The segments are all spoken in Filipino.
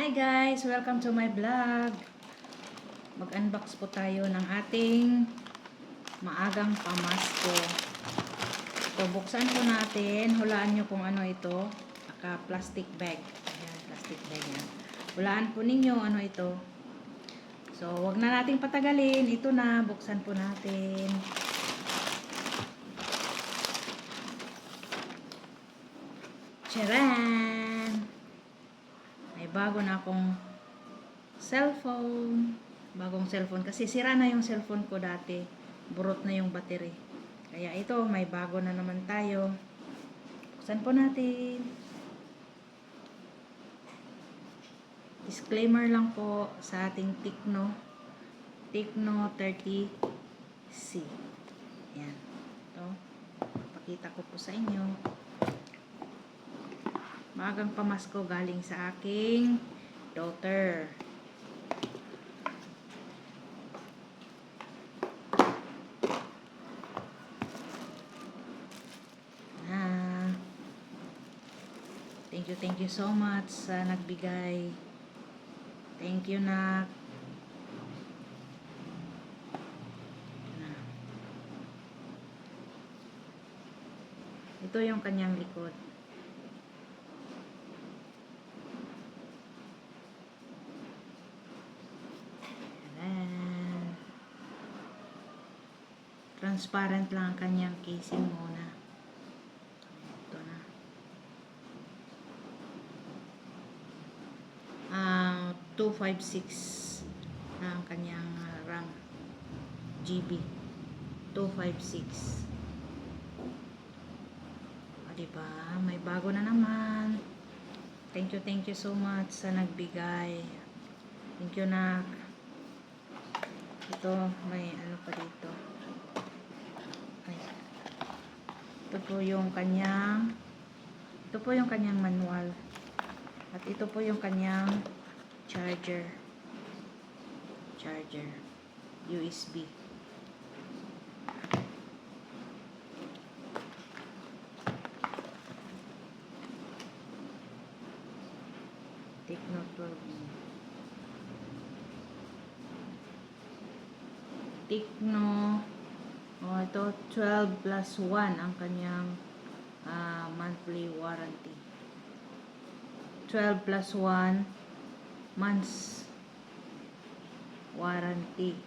Hi guys! Welcome to my vlog. Mag-unbox po tayo ng ating maagang pamasko. Ito, buksan po natin. Hulaan nyo kung ano ito. Plastic bag. Ayan, plastic bag yan. Hulaan po ninyo ano ito. So, wag na nating patagalin. Ito na, buksan po natin. Charan! May bago na akong cellphone. Bagong cellphone. Kasi sira na yung cellphone ko dati. Burot na yung battery. Kaya ito, may bago na naman tayo. Buksan po natin. Disclaimer lang po sa ating Tecno 30C. Ayan. Ito. Pakita ko po sa inyo. Maagang pamasko galing sa aking daughter. Thank you so much sa nagbigay. Thank you, nak. Ito yung kanyang likod. Ayan. Transparent lang ang kanyang casing muna. 256 na ang kanyang RAM GB 256. Diba? May bago na naman. Thank you so much sa nagbigay. Thank you, nak. Ito, may ano pa dito. Ito po yung kanyang manual. At ito po yung kanyang charger USB. Tecno 12. Tecno, ito 12+1 ang kanyang monthly warranty. 12+1 months warranty.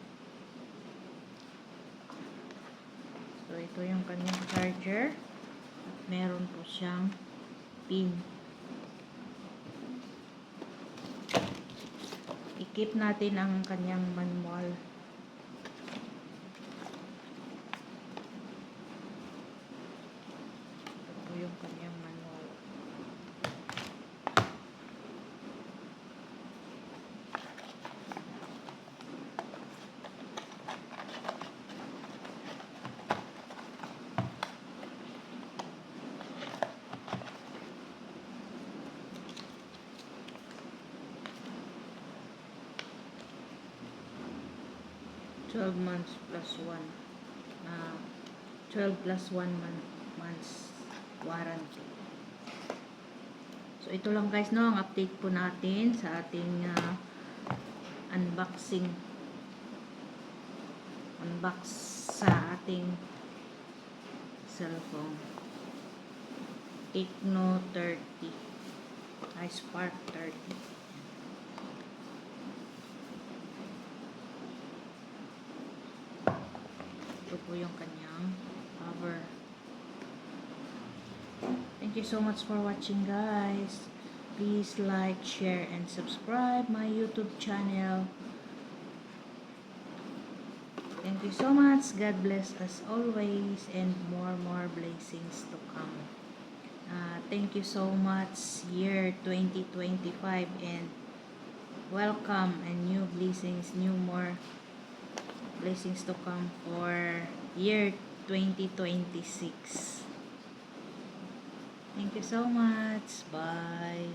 So, ito yung kanyang charger. At meron po siyang pin. I-keep natin ang kanyang manual. Ito po yung kanyang manual. 12 months plus 1. 12+1 months warranty. So, ito lang guys, no, ang update po natin sa ating unbox sa ating cellphone. Tecno 30. Spark 30. Ito po yung kanyang cover. Thank you so much for watching, guys. Please like, share, and subscribe my YouTube channel. Thank you so much. God bless us always, and more blessings to come. Thank you so much, year 2025, and welcome and new blessings, more blessings to come for year 2026. Thank you so much. Bye.